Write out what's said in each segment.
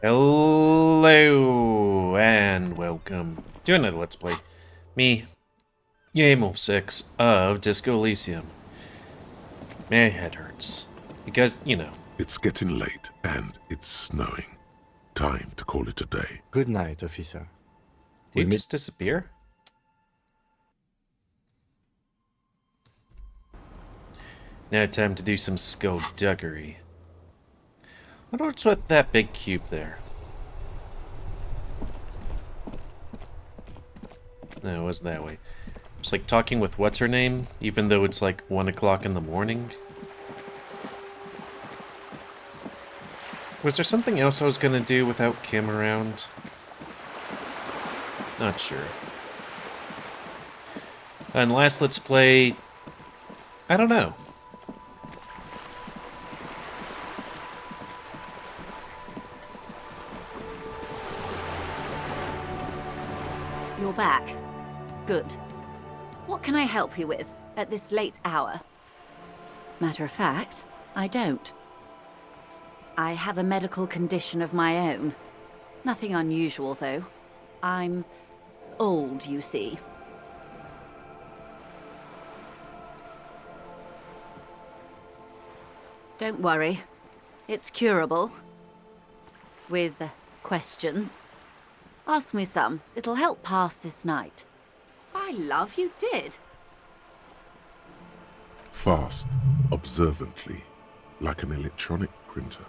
Hello and welcome to another Let's Play. Me, GamerWolfSix of Disco Elysium. My head hurts. Because, It's getting late, and it's snowing. Time to call it a day. Good night, officer. Did he just disappear? Now time to do some skullduggery. I wonder what's with that big cube there. No, it wasn't that way. It's like talking with what's-her-name, even though it's like 1 o'clock in the morning. Was there something else I was gonna do without Kim around? Not sure. And last Let's Play... I don't know. You're back. Good. What can I help you with at this late hour? Matter of fact, I don't. I have a medical condition of my own. Nothing unusual, though. I'm old, you see. Don't worry. It's curable. With questions. Ask me some. It'll help pass this night. I love you did. Fast, observantly, like an electronic printer.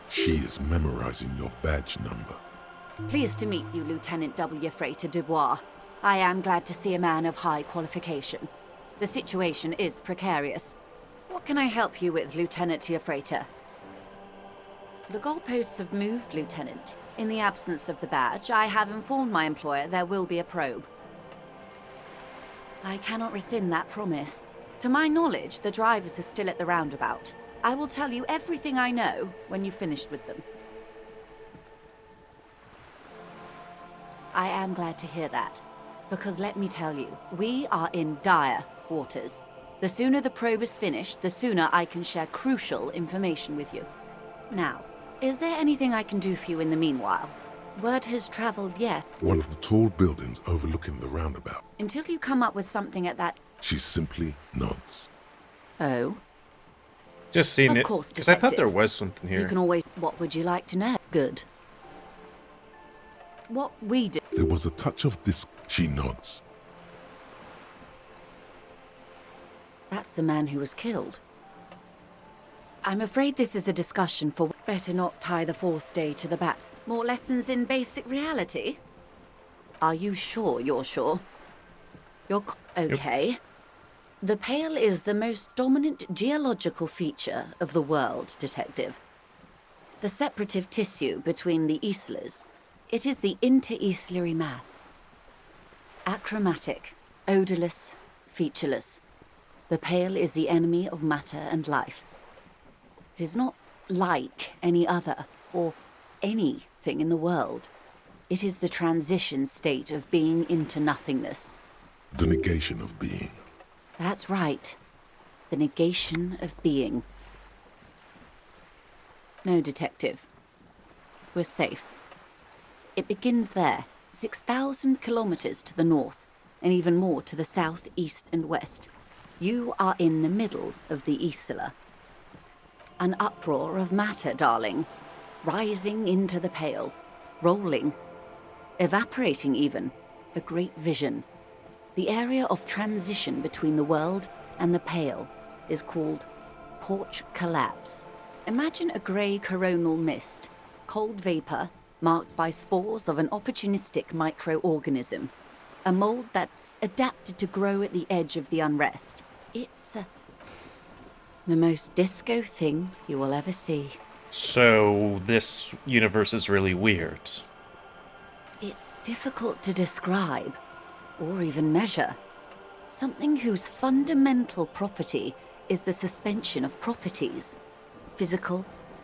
She is memorizing your badge number. Pleased to meet you, Lieutenant W. Freighter Dubois. I am glad to see a man of high qualification. The situation is precarious. What can I help you with, Lieutenant Freighter? The goalposts have moved, Lieutenant. In the absence of the badge, I have informed my employer there will be a probe. I cannot rescind that promise. To my knowledge, the drivers are still at the roundabout. I will tell you everything I know when you've finished with them. I am glad to hear that, because let me tell you, we are in dire waters. The sooner the probe is finished, the sooner I can share crucial information with you. Now, is there anything I can do for you in the meanwhile? Word has traveled yet? One of the tall buildings overlooking the roundabout. Until you come up with something at that... She simply nods. Oh? Just seen it. Of course, because I thought there detective. was something here. You can always... What would you like to know? Good. What we do... There was a touch of this. She nods. That's the man who was killed. I'm afraid this is a discussion for... Better not tie the fourth day to the bats. More lessons in basic reality? Are you sure you're sure? You're... Okay. Yep. The Pale is the most dominant geological feature of the world, Detective. The separative tissue between the islas. It is the inter-islary mass. Achromatic, odorless, featureless. The Pale is the enemy of matter and life. It is not like any other, or anything in the world. It is the transition state of being into nothingness. The negation of being. That's right. The negation of being. No, Detective. We're safe. It begins there, 6,000 kilometers to the north, and even more to the south, east, and west. You are in the middle of the Isla. An uproar of matter, darling. Rising into the Pale. Rolling. Evaporating, even. A great vision. The area of transition between the world and the Pale is called porch collapse. Imagine a grey coronal mist. Cold vapor, marked by spores of an opportunistic microorganism. A mold that's adapted to grow at the edge of the unrest. It's the most disco thing you will ever see. So, this universe is really weird. It's difficult to describe, or even measure. Something whose fundamental property is the suspension of properties. Physical,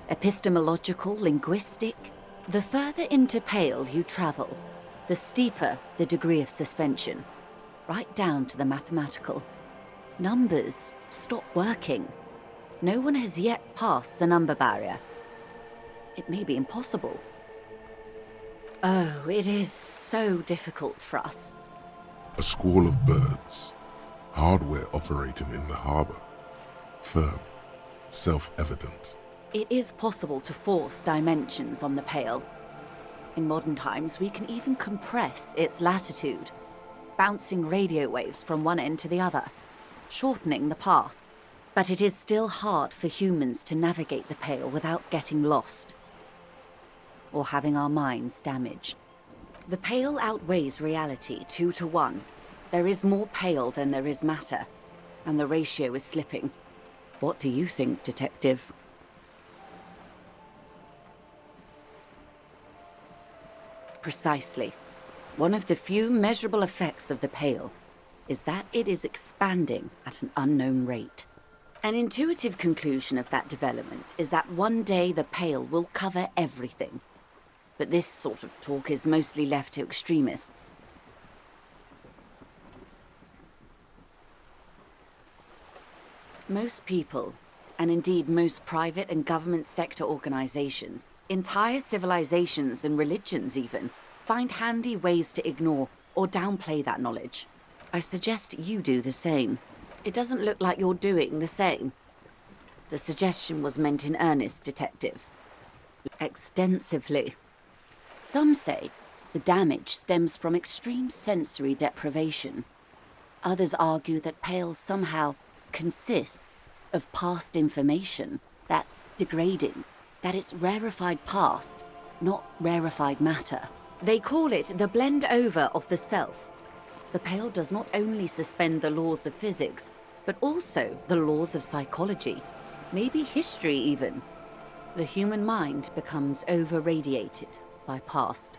epistemological, linguistic. The further into Pale you travel, the steeper the degree of suspension. Right down to the mathematical. Numbers stop working. No one has yet passed the number barrier. It may be impossible. Oh, it is so difficult for us. A squall of birds. Hardware operating in the harbor. Firm. Self-evident. It is possible to force dimensions on the Pale. In modern times, we can even compress its latitude, bouncing radio waves from one end to the other, shortening the path. But it is still hard for humans to navigate the Pale without getting lost or having our minds damaged. The Pale outweighs reality 2 to 1. There is more Pale than there is matter, and the ratio is slipping. What do you think, Detective? Precisely. One of the few measurable effects of the Pale is that it is expanding at an unknown rate. An intuitive conclusion of that development is that one day the Pale will cover everything. But this sort of talk is mostly left to extremists. Most people, and indeed most private and government sector organizations, entire civilizations and religions even, find handy ways to ignore or downplay that knowledge. I suggest you do the same. It doesn't look like you're doing the same. The suggestion was meant in earnest, Detective. Extensively. Some say the damage stems from extreme sensory deprivation. Others argue that Pale somehow consists of past information that's degrading, that it's rarefied past, not rarefied matter. They call it the blend over of the self. The Pale does not only suspend the laws of physics, but also the laws of psychology, maybe history even. The human mind becomes over-radiated by past.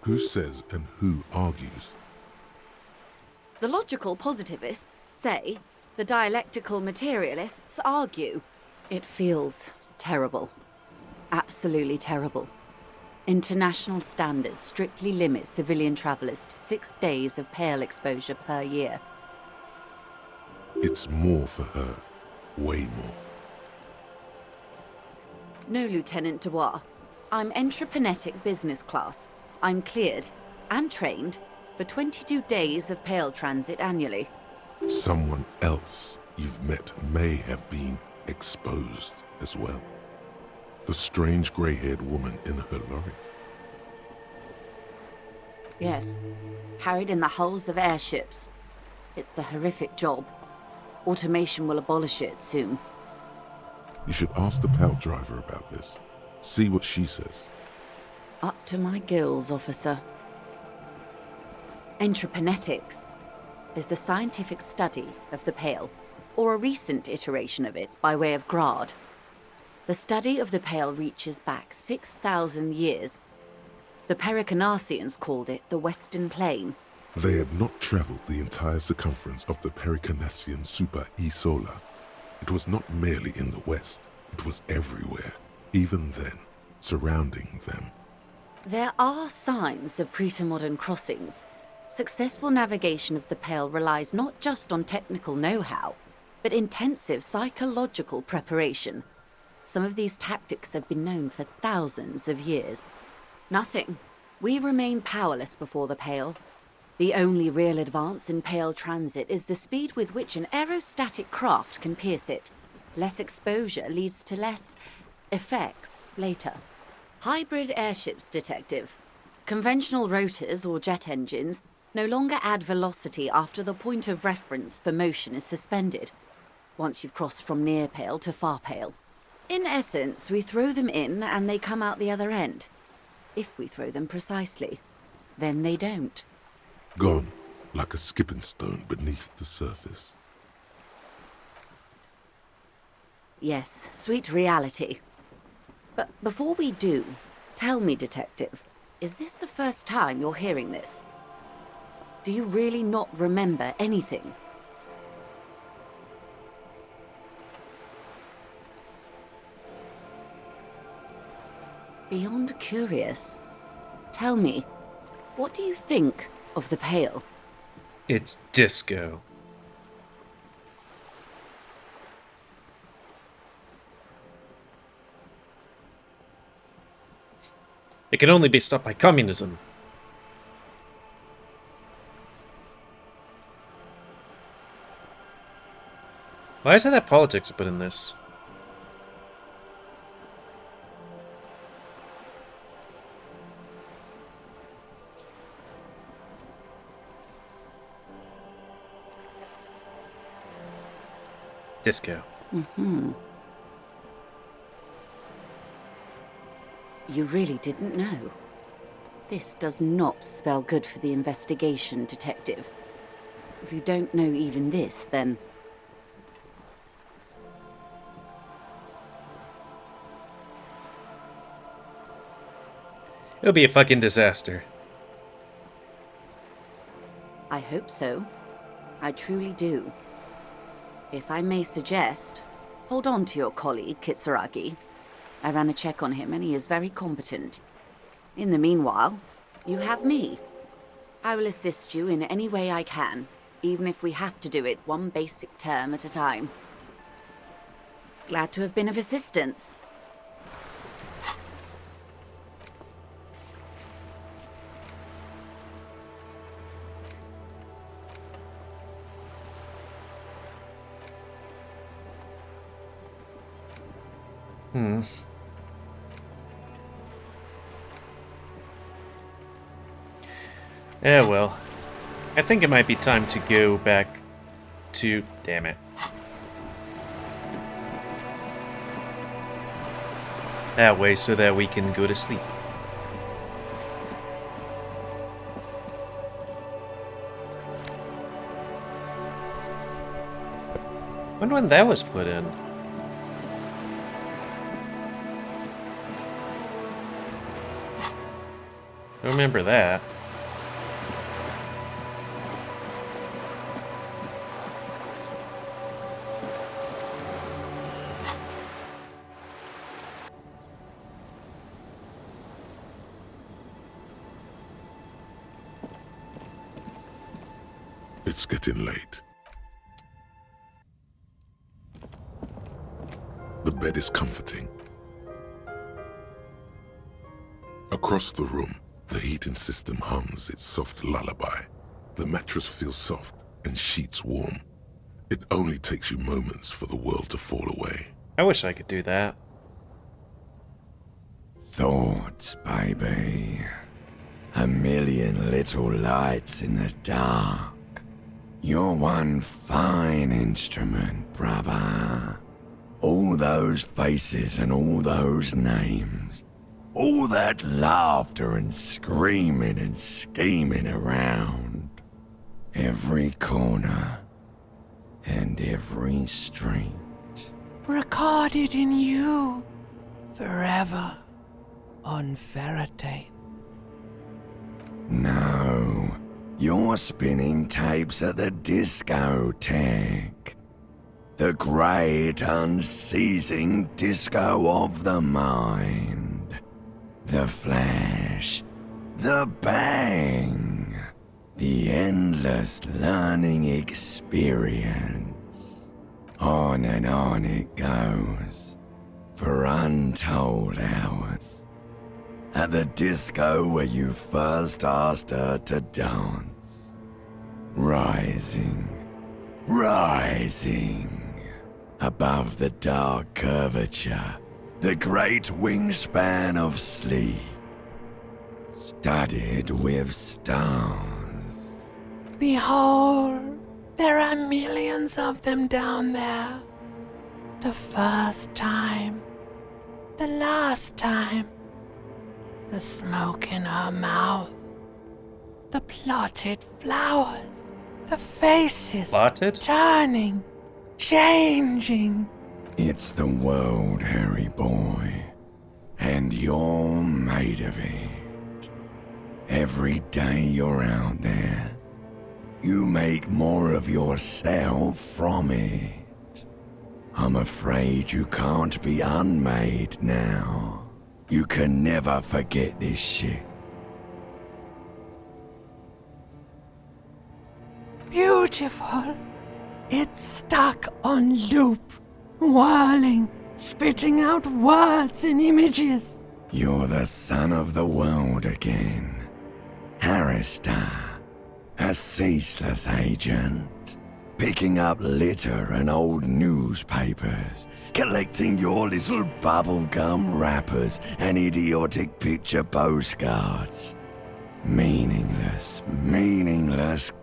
Who says and who argues? The logical positivists say, the dialectical materialists argue. It feels terrible. Absolutely terrible. International standards strictly limit civilian travelers to 6 days of Pale exposure per year. It's more for her. Way more. No, Lieutenant Dubois. I'm entreprenetic business class. I'm cleared and trained for 22 days of Pale transit annually. Someone else you've met may have been exposed as well. The strange grey-haired woman in her lorry. Yes, carried in the hulls of airships. It's a horrific job. Automation will abolish it soon. You should ask the Pale driver about this. See what she says. Up to my gills, officer. Entreprenetics is the scientific study of the Pale, or a recent iteration of it by way of grad. The study of the Pale reaches back 6,000 years. The Pericarnassians called it the Western Plain. They had not traveled the entire circumference of the Pericarnassian Super E-Solar. It was not merely in the west, it was everywhere, even then, surrounding them. There are signs of pre-modern crossings. Successful navigation of the Pale relies not just on technical know-how, but intensive psychological preparation. Some of these tactics have been known for thousands of years. Nothing. We remain powerless before the Pale. The only real advance in Pale transit is the speed with which an aerostatic craft can pierce it. Less exposure leads to less effects later. Hybrid airships, Detective. Conventional rotors or jet engines no longer add velocity after the point of reference for motion is suspended, once you've crossed from near Pale to far Pale. In essence, we throw them in and they come out the other end. If we throw them precisely, then they don't. Gone, like a skipping stone beneath the surface. Yes, sweet reality. But before we do, tell me, Detective, is this the first time you're hearing this? Do you really not remember anything? Beyond curious. Tell me, what do you think of the Pale? It's disco. It can only be stopped by communism. Why is it that politics are put in this? Disco. You really didn't know. This does not spell good for the investigation, Detective. If you don't know even this, then... It'll be a fucking disaster. I hope so. I truly do. If I may suggest, hold on to your colleague, Kitsuragi. I ran a check on him and he is very competent. In the meanwhile, you have me. I will assist you in any way I can, even if we have to do it one basic term at a time. Glad to have been of assistance. Yeah, well. I think it might be time to go back to... Damn it. That way so that we can go to sleep. Wonder when that was put in. I remember that. It's getting late. The bed is comforting. Across the room, the heating system hums its soft lullaby. The mattress feels soft and sheets warm. It only takes you moments for the world to fall away. I wish I could do that. Thoughts, baby. A million little lights in the dark. You're one fine instrument, brother. All those faces and all those names. All that laughter and screaming and scheming around. Every corner and every street. Recorded in you forever on ferrotape. No, you're spinning tapes at the discotheque. The great unceasing disco of the mind. The flash, the bang, the endless learning experience. On and on it goes, for untold hours. At the disco where you first asked her to dance. Rising, rising, above the dark curvature, the great wingspan of sleep, studded with stars. Behold, there are millions of them down there. The first time, the last time. The smoke in her mouth, the plotted flowers, the faces Plotted? turning, changing. It's the world, Harry boy, and you're made of it. Every day you're out there, you make more of yourself from it. I'm afraid you can't be unmade now. You can never forget this shit. Beautiful. It's stuck on loop, whirling, spitting out words and images. You're the son of the world again. Harrister, a ceaseless agent, picking up litter and old newspapers, collecting your little bubblegum wrappers and idiotic picture postcards. Meaningless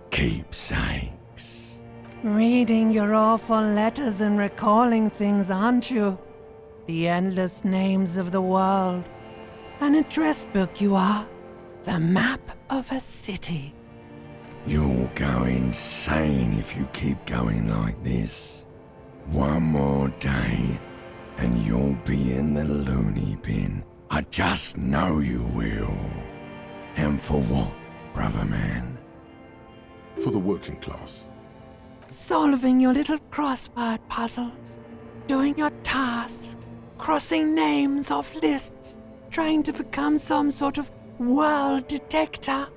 keepsakes. Reading your awful letters and recalling things, aren't you? The endless names of the world. An address book you are. The map of a city. You'll go insane if you keep going like this. One more day, and you'll be in the loony bin. I just know you will. And for what, brother man? For the working class. Solving your little crossword puzzles. Doing your tasks. Crossing names off lists. Trying to become some sort of world detector.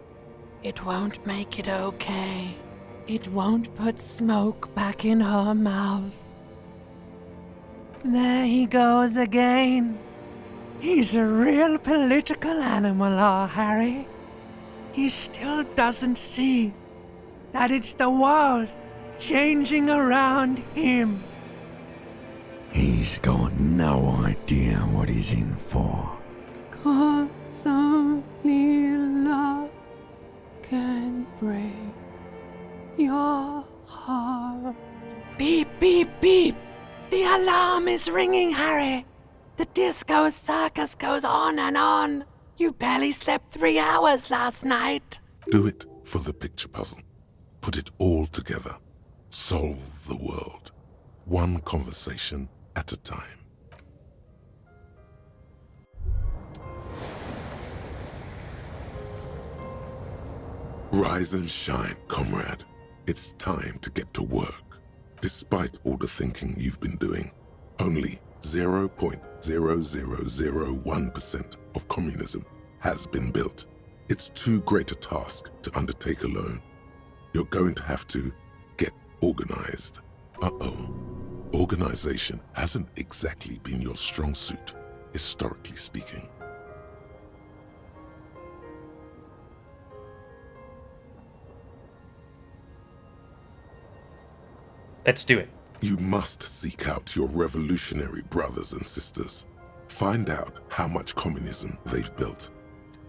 It won't make it okay. It won't put smoke back in her mouth. There he goes again. He's a real political animal, our Harry. He still doesn't see that it's the world changing around him. He's got no idea what he's in for. 'Cause only love can break your heart. Beep, beep, beep. The alarm is ringing, Harry. The disco circus goes on and on. You barely slept 3 hours last night. Do it for the picture puzzle. Put it all together. Solve the world. One conversation at a time. Rise and shine, comrade. It's time to get to work. Despite all the thinking you've been doing, only 0.0001% of communism has been built. It's too great a task to undertake alone. You're going to have to get organized. Organization hasn't exactly been your strong suit, historically speaking. Let's do it. You must seek out your revolutionary brothers and sisters. Find out how much communism they've built.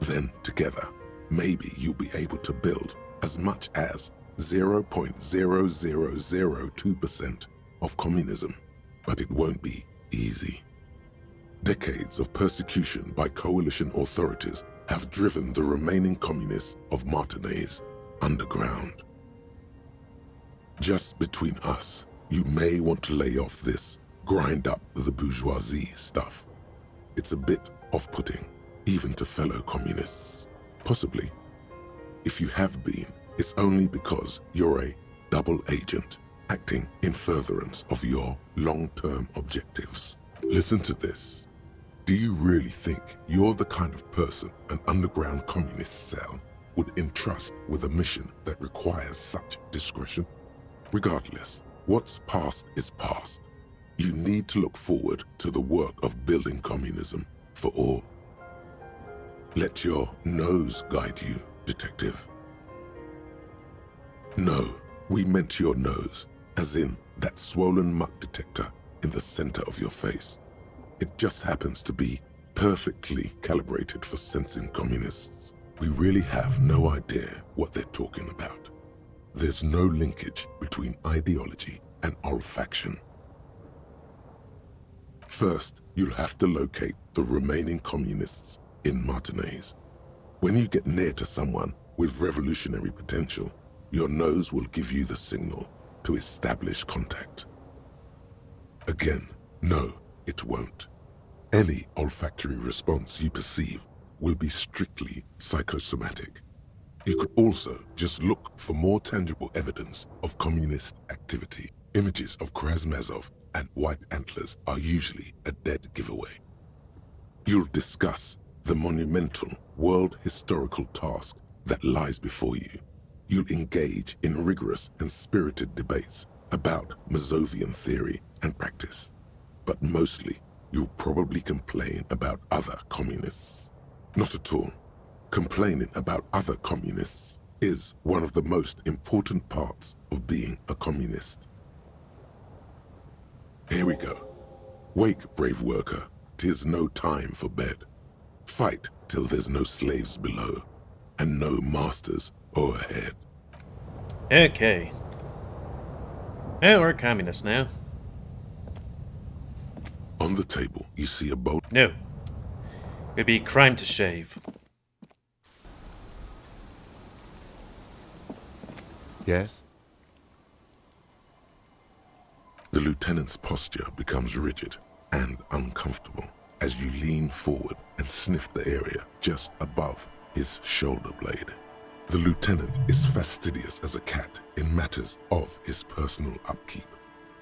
Then, together, maybe you'll be able to build as much as 0.0002% of communism. But it won't be easy. Decades of persecution by coalition authorities have driven the remaining communists of Martinaise underground. Just between us, you may want to lay off this grind up the bourgeoisie stuff. It's a bit off-putting, even to fellow communists. Possibly. If you have been, it's only because you're a double agent acting in furtherance of your long-term objectives. Listen to this. Do you really think you're the kind of person an underground communist cell would entrust with a mission that requires such discretion? Regardless, what's past is past. You need to look forward to the work of building communism for all. Let your nose guide you, detective. No, we meant your nose, as in that swollen muck detector in the center of your face. It just happens to be perfectly calibrated for sensing communists. We really have no idea what they're talking about. There's no linkage between ideology and olfaction. First, you'll have to locate the remaining communists in Martinaise. When you get near to someone with revolutionary potential, your nose will give you the signal to establish contact. Again, no, it won't. Any olfactory response you perceive will be strictly psychosomatic. You could also just look for more tangible evidence of communist activity. Images of Krasmazov and white antlers are usually a dead giveaway. You'll discuss the monumental world historical task that lies before you. You'll engage in rigorous and spirited debates about Mazovian theory and practice. But mostly, you'll probably complain about other communists. Not at all. Complaining about other communists is one of the most important parts of being a communist. Here we go. Wake, brave worker, 'tis no time for bed. Fight till there's no slaves below, and no masters o'erhead. Okay. Oh, we're communists now. On the table, you see a bowl. No. It'd be a crime to shave. Yes? The lieutenant's posture becomes rigid and uncomfortable as you lean forward and sniff the area just above his shoulder blade. The lieutenant is fastidious as a cat in matters of his personal upkeep.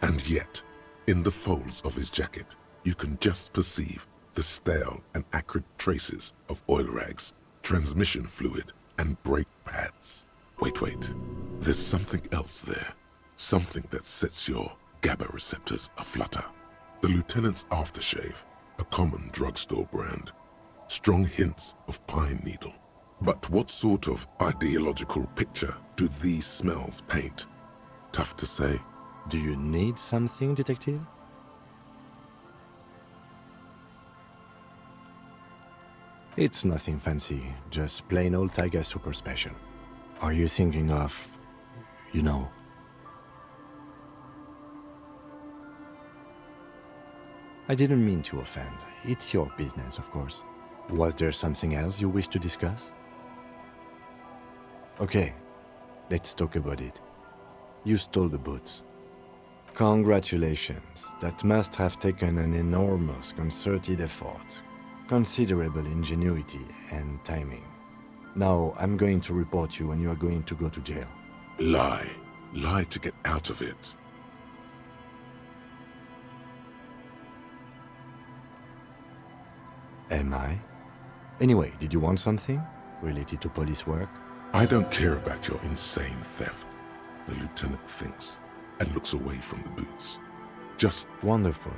And yet, in the folds of his jacket, you can just perceive the stale and acrid traces of oil rags, transmission fluid, and brake pads. Wait. There's something else there. Something that sets your GABA receptors aflutter. The lieutenant's aftershave, a common drugstore brand. Strong hints of pine needle. But what sort of ideological picture do these smells paint? Tough to say. Do you need something, detective? It's nothing fancy, just plain old Tiger super special. Are you thinking of, you know? I didn't mean to offend. It's your business, of course. Was there something else you wish to discuss? Okay, let's talk about it. You stole the boots. Congratulations. That must have taken an enormous concerted effort, considerable ingenuity and timing. Now, I'm going to report you and you are going to go to jail. Lie. Lie to get out of it. Am I? Anyway, did you want something related to police work? I don't care about your insane theft, the lieutenant thinks, and looks away from the boots. Just Wonderful.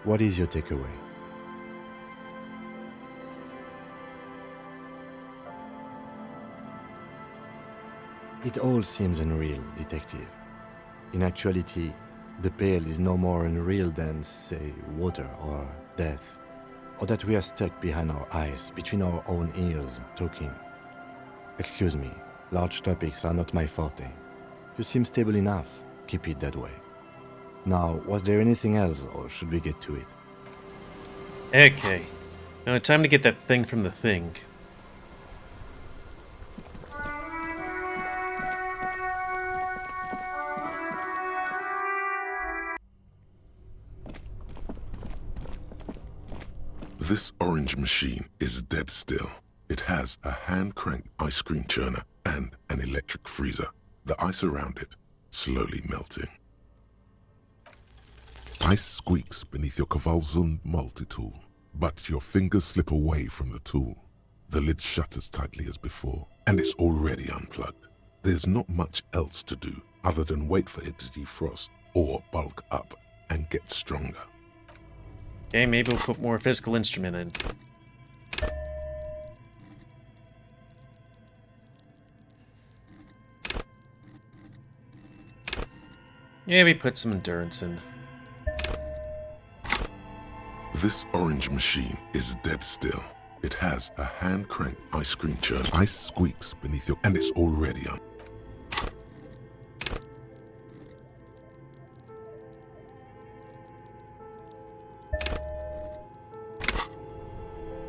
What is your takeaway? It all seems unreal, detective. In actuality, the Pale is no more unreal than, say, water or death, or that we are stuck behind our eyes, between our own ears, talking. Excuse me, large topics are not my forte. You seem stable enough. Keep it that way. Now, was there anything else, or should we get to it? Okay. Now, time to get that thing from the thing. This orange machine is dead still. It has a hand-cranked ice cream churner and an electric freezer. The ice around it slowly melting. Ice squeaks beneath your Kavalzund multi-tool, but your fingers slip away from the tool. The lid shutters tightly as before, and it's already unplugged. There's not much else to do other than wait for it to defrost or bulk up and get stronger. Okay, maybe we'll put more physical instrument in. Yeah, we put some endurance in. This orange machine is dead still. It has a hand-cranked ice cream churn. Ice squeaks beneath your... and it's already on.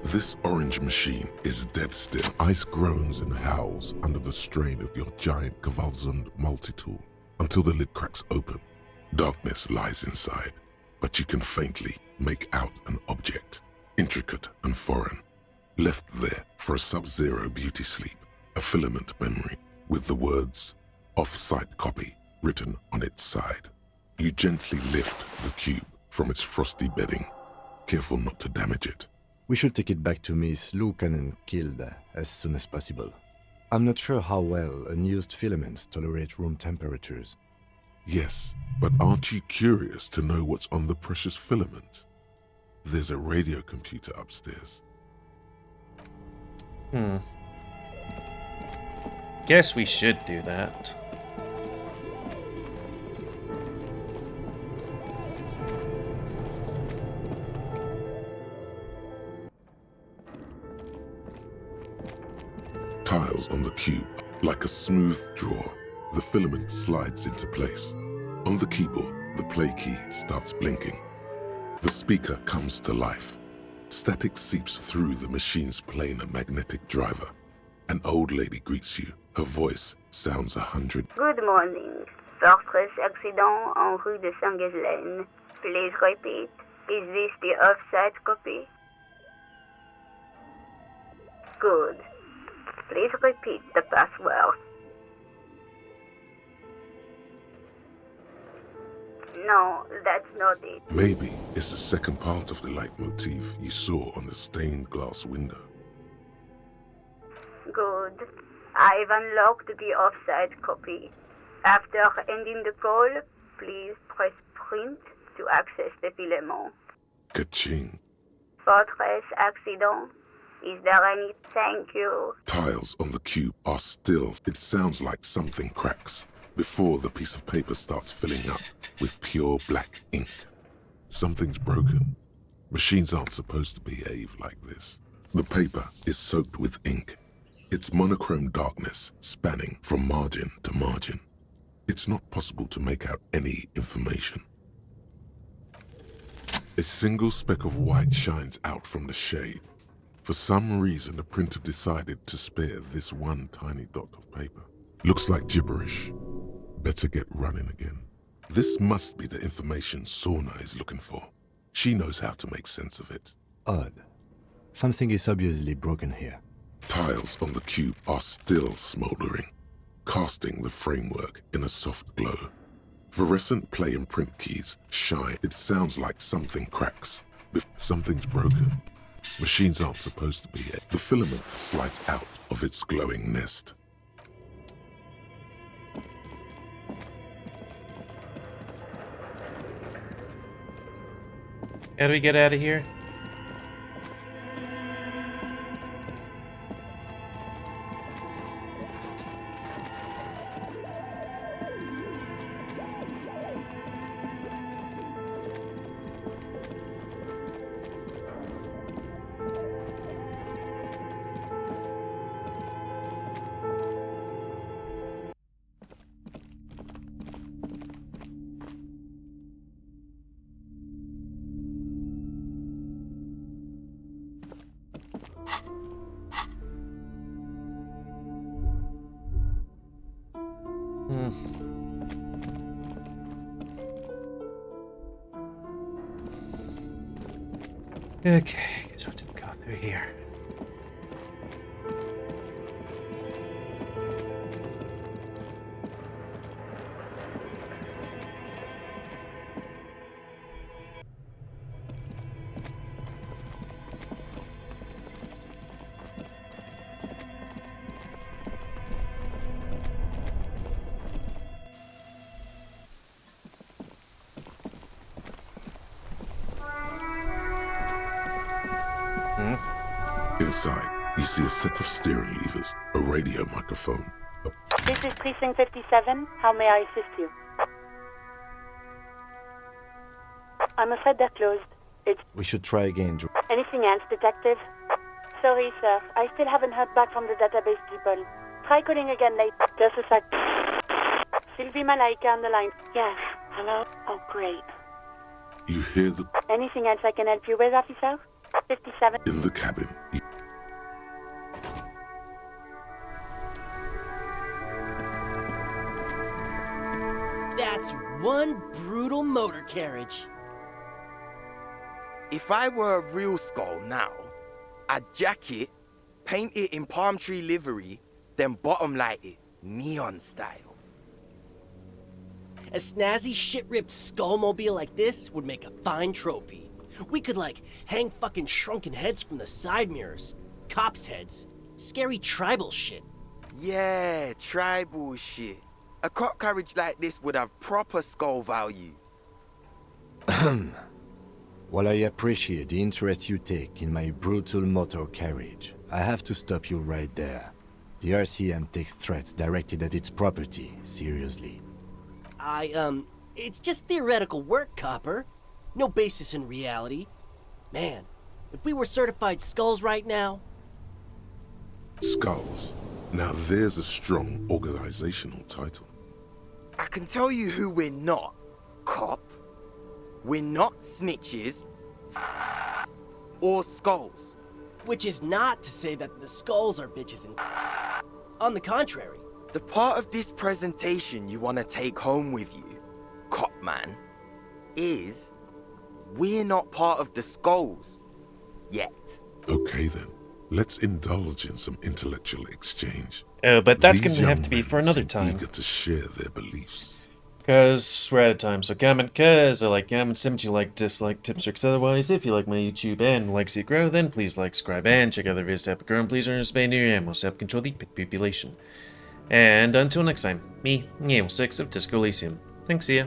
This orange machine is dead still. Ice groans and howls under the strain of your giant Kavalzund multi-tool until the lid cracks open. Darkness lies inside, but you can faintly make out an object, intricate and foreign, left there for a sub-zero beauty sleep, a filament memory with the words "off-site copy" written on its side. You gently lift the cube from its frosty bedding, careful not to damage it. We should take it back to Miss Lukanen killed as soon as possible. I'm not sure how well unused filaments tolerate room temperatures. Yes, but aren't you curious to know what's on the precious filament? There's a radio computer upstairs. Guess we should do that. Tiles on the cube, like a smooth draw, the filament slides into place. On the keyboard, the play key starts blinking. The speaker comes to life. Static seeps through the machine's planar magnetic driver. An old lady greets you. Her voice sounds 100. Good morning. Fortress accident en rue de Saint-Ghislaine. Please repeat. Is this the offside copy? Good. Please repeat the password. No, that's not it. Maybe it's the second part of the leitmotif you saw on the stained glass window. Good. I've unlocked the offside copy. After ending the call, please press print to access the filament. Ka-ching. Fortress accident. Is there any thank you? Tiles on the cube are still. It sounds like something cracks before the piece of paper starts filling up with pure black ink. Something's broken. Machines aren't supposed to behave like this. The paper is soaked with ink. It's monochrome darkness spanning from margin to margin. It's not possible to make out any information. A single speck of white shines out from the shade. For some reason, the printer decided to spare this one tiny dot of paper. Looks like gibberish. Better get running again. This must be the information Sorna is looking for. She knows how to make sense of it. Odd. Something is obviously broken here. Tiles on the cube are still smoldering, casting the framework in a soft glow. Fluorescent play and print keys shine. It sounds like something cracks. Something's broken. Machines aren't supposed to be here. The filament slides out of its glowing nest. How do we get out of here? Okay, guess we'll just go through here. Inside, you see a set of steering levers, a radio microphone. This is Precinct 57. How may I assist you? I'm afraid they're closed. We should try again. Anything else, Detective? Sorry, sir. I still haven't heard back from the database people. Try calling again later. Just a sec. Sylvie Malaika on the line. Yes. Hello? Oh, great. You hear the... Anything else I can help you with, officer? 57. In the cabin, That's one brutal motor carriage. If I were a real skull now, I'd jack it, paint it in palm tree livery, then bottom light it, neon style. A snazzy shit-ripped skullmobile like this would make a fine trophy. We could, like, hang fucking shrunken heads from the side mirrors. Cops' heads. Scary tribal shit. Yeah, tribal shit. A cop carriage like this would have proper skull value. While I appreciate the interest you take in my brutal motor carriage, I have to stop you right there. The RCM takes threats directed at its property seriously. It's just theoretical work, Copper. No basis in reality. Man, if we were certified skulls right now... Skulls. Now there's a strong organizational title. I can tell you who we're not, cop. We're not snitches or skulls. Which is not to say that the skulls are bitches and... On the contrary. The part of this presentation you want to take home with you, cop man, is we're not part of the skulls yet. Okay then, let's indulge in some intellectual exchange. Oh, but that's These going to have young to be men for another seem time. eager to share their beliefs. Because we're out of time. So comment, cause I like, comment, submit, you like, dislike, tips, tricks. Otherwise, if you like my YouTube and like see it grow, then please like, subscribe, and check out the videos to help it grow. And please earn Spain near your animals to help control the pet population. And until next time, me, GamerWolfSix of Elysium. Thanks, see ya.